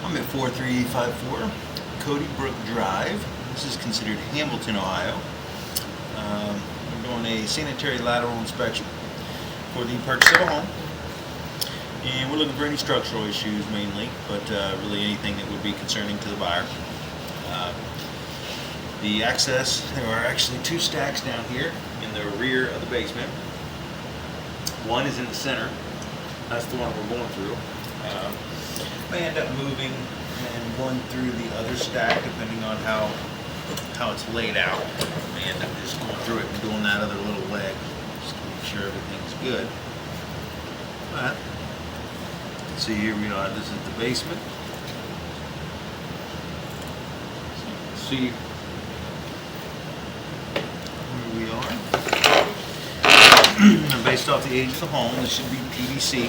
I'm at 4354 Cody Brook Drive. This is considered Hamilton, Ohio. We're doing a sanitary lateral inspection for the purchase of a home. And we're looking for any structural issues mainly, but really anything that would be concerning to the buyer. The access, there are actually two stacks down here in the rear of the basement. One is in the center. That's the one we're going through. May end up moving and going through the other stack depending on how it's laid out. May end up just going through it and doing that other little leg just to make sure everything's good. But see, here we are. This is the basement. So you can see where we are. Based off the age of the home, this should be PVC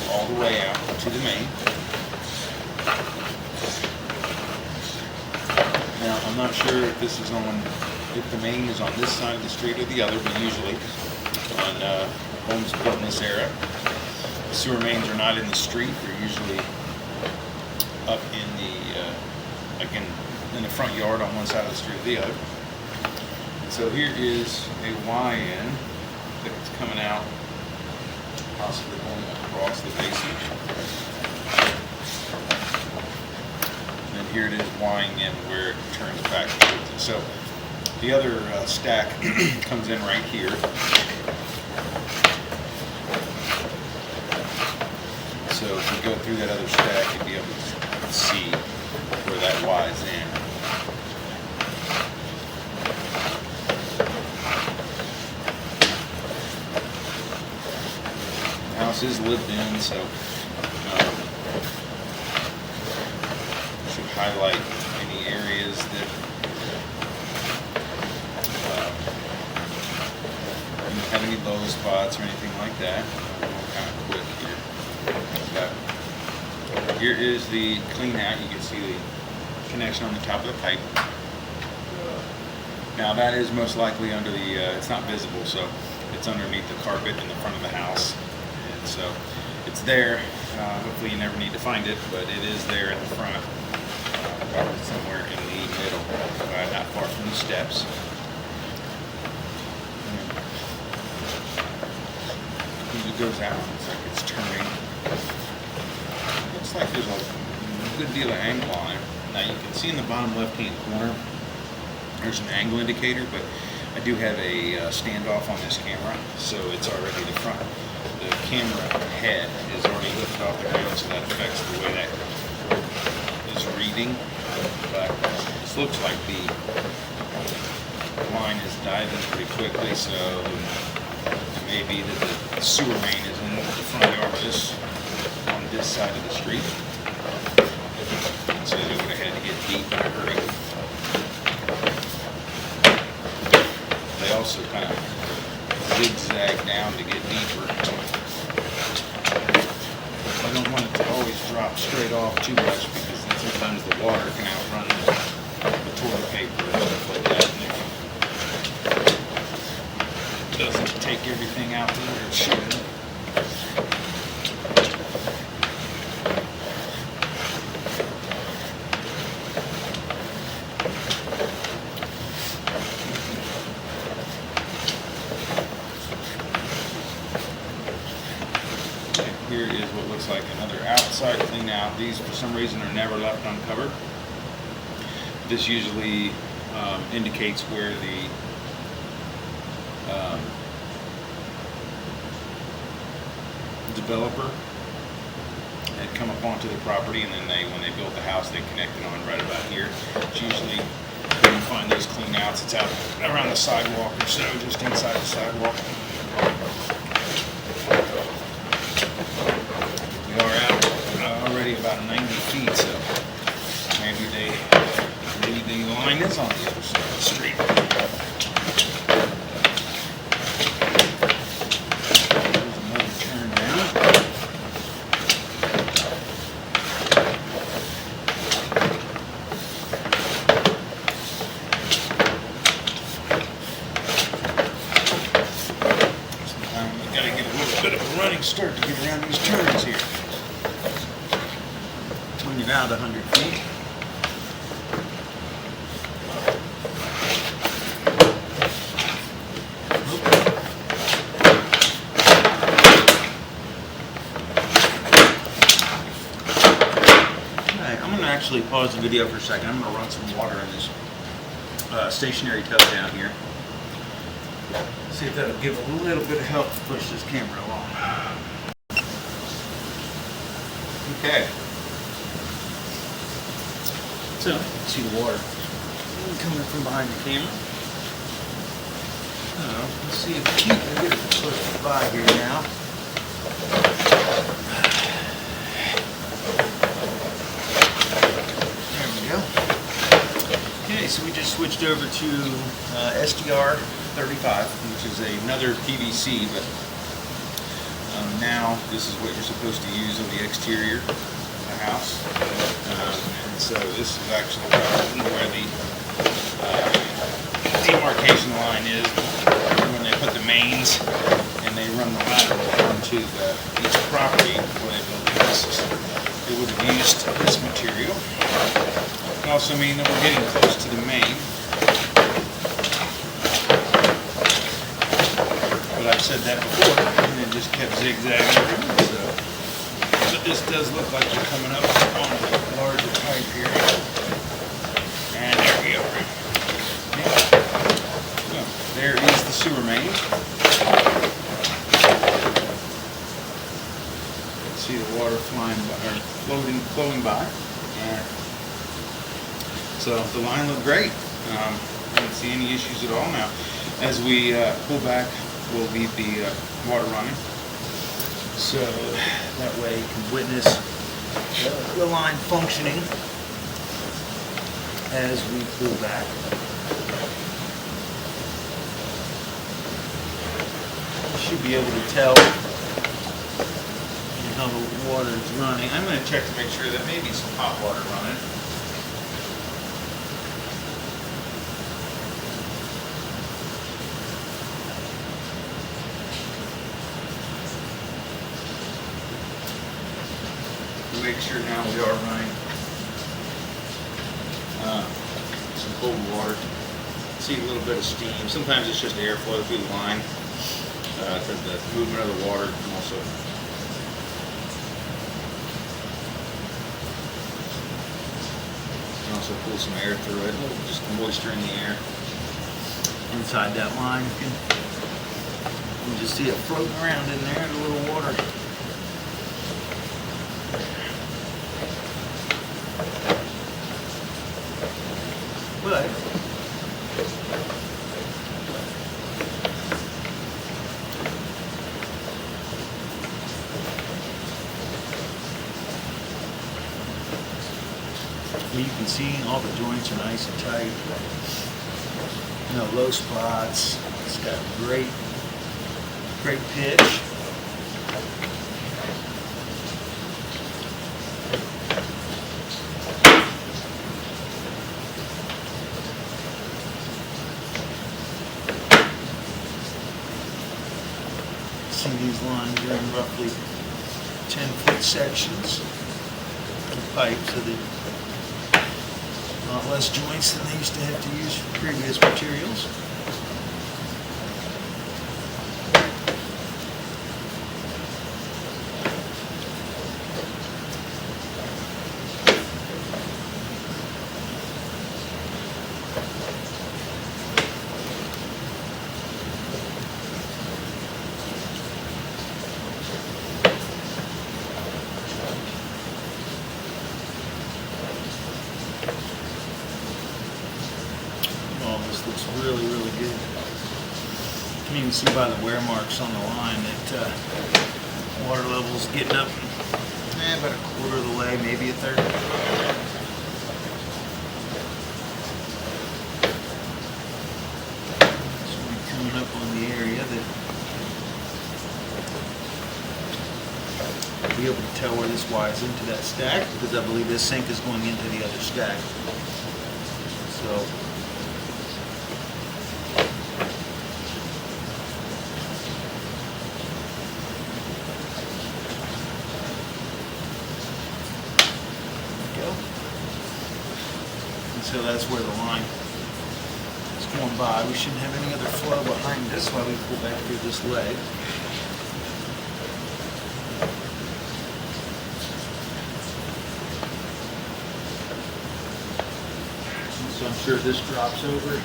all the way out to the main. Now, I'm not sure if this is if the main is on this side of the street or the other, but usually on homes built in this era, the sewer mains are not in the street. They're usually up in the in the front yard on one side of the street or the other. So here is a Y-in that's coming out, possibly going across the basement. And then here it is Y-ing in where it turns back. So the other stack comes in right here. So if you go through that other stack, you'll be able to see where that Y's in. The house is lived in, so should highlight any areas that don't have any low spots or anything like that. I'll kind of quick here. But here is the clean out. You can see the connection on the top of the pipe. Now that is most likely under the, it's not visible, so it's underneath the carpet in the front of the house. And so it's there. Hopefully you never need to find it, but it is there in the front, probably somewhere in the middle, not far from the steps. As it goes out, it's like it's turning. Looks like there's a good deal of angle on it. Now you can see in the bottom left-hand corner, there's an angle indicator, but I do have a standoff on this camera, so it's already the front. The camera head is already lifted off the ground, so that affects the way that is reading. But this looks like the line is diving pretty quickly, so it may be that the sewer main is in the front yard of this, on this side of the street. So they would have had to get deep in a hurry. They also kind of zigzag down to get deeper. I don't want it to always drop straight off too much, because then sometimes the water can outrun the toilet paper and stuff like that. And it doesn't take everything out there, it should. Here is what looks like another outside clean out. These, for some reason, are never left uncovered. This usually indicates where the developer had come up onto the property, and then when they built the house, they connected on right about here. It's usually, when you find those clean outs, it's out around the sidewalk or so, just inside the sidewalk. We are out already about 90 feet, so maybe the line is on the other side of the street. There's another turn down. Sometimes we gotta get a little bit of a running start to get around these turns here. When you about 100 feet. Actually pause the video for a second. I'm going to run some water in this stationary tub down here. See if that'll give a little bit of help to push this camera along. Okay. So, see the water coming from behind the camera. Let's see if we can get it to push by here now. Okay, so we just switched over to SDR 35, which is another PVC, but now this is what you're supposed to use on the exterior of the house. And so this is actually probably where the demarcation line is when they put the mains and they run the lateral onto each property where they build the houses. They would have used this material. It also mean that we're getting close to the main. But I've said that before, and it just kept zigzagging around. So, but this does look like we're coming up on a larger pipe here. And there we are. Yeah. So, there is the sewer main. See the water flying by, or flowing by. So the line looked great. I didn't see any issues at all. Now, as we pull back, we'll leave the water running, so that way you can witness the line functioning as we pull back. You should be able to tell how the water is running. I'm going to check to make sure that maybe some hot water running. Make sure now we are running some cold water. See a little bit of steam. Sometimes it's just airflow through the line for the movement of the water, and also pull some air through it. Just moisture in the air inside that line. You can just see it floating around in there, the little water. But you can see all the joints are nice and tight. No low spots. It's got great pitch. See these lines are in roughly 10-foot sections of pipe, so they a lot less joints than they used to have to use for previous materials. Looks really, really good. You can even see by the wear marks on the line that water level's getting up about a quarter of the way, maybe a third. So we're coming up on the area that I'll be able to tell where this wires into that stack, because I believe this sink is going into the other stack. So So that's where the line is going by. We shouldn't have any other flow behind us while we pull back through this leg. So I'm sure this drops over.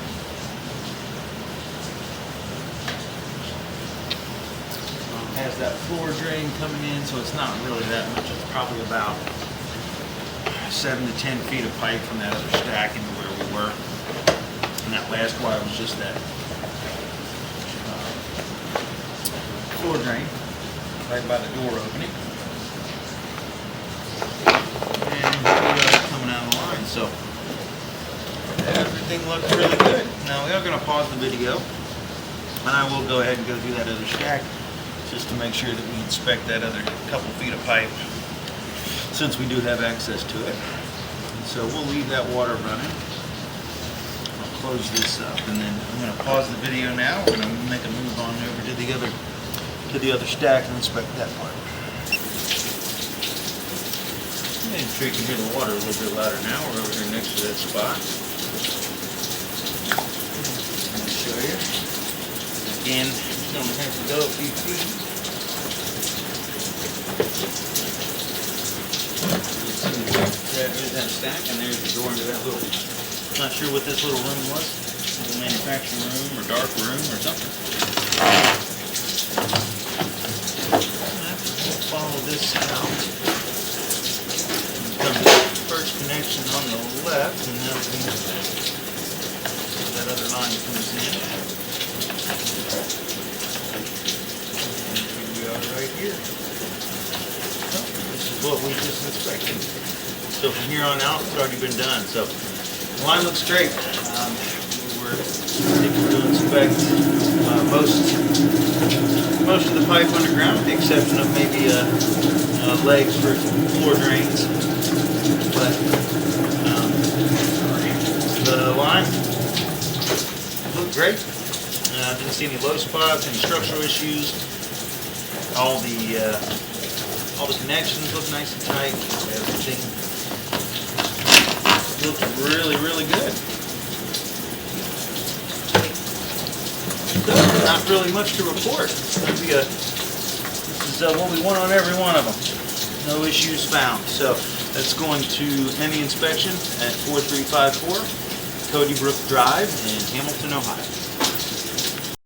Has that floor drain coming in, so it's not really that much. It's probably about 7 to 10 feet of pipe from that other stack into where we were. And that last wire was just that floor drain right by the door opening. And here we are coming out of the line. So everything looks really good. Now we are going to pause the video, and I will go ahead and go through that other stack just to make sure that we inspect that other couple feet of pipe, since we do have access to it. And so we'll leave that water running. I'll close this up, and then I'm going to pause the video now. We're going to make a move on over to the other stack and inspect that part. Make sure you can hear the water a little bit louder now. We're over here next to that spot. Let me show you. Again, just going to have to go a few feet. There's that stack, and there's the door into that little, not sure what this little room was, a manufacturing room or dark room or something. We'll follow this out. Come to the first connection on the left, and that'll be where that other line comes in. And here we are right here. This is what we just inspected. So from here on out, it's already been done. So the line looks great. We're able to inspect most of the pipe underground, with the exception of maybe legs for floor drains. But the line looked great. Didn't see any low spots, any structural issues. All the connections look nice and tight. Everything looks really, really good. So, not really much to report. This is what we want on every one of them. No issues found. So that's going to end the inspection at 4354 Cody Brook Drive in Hamilton, Ohio.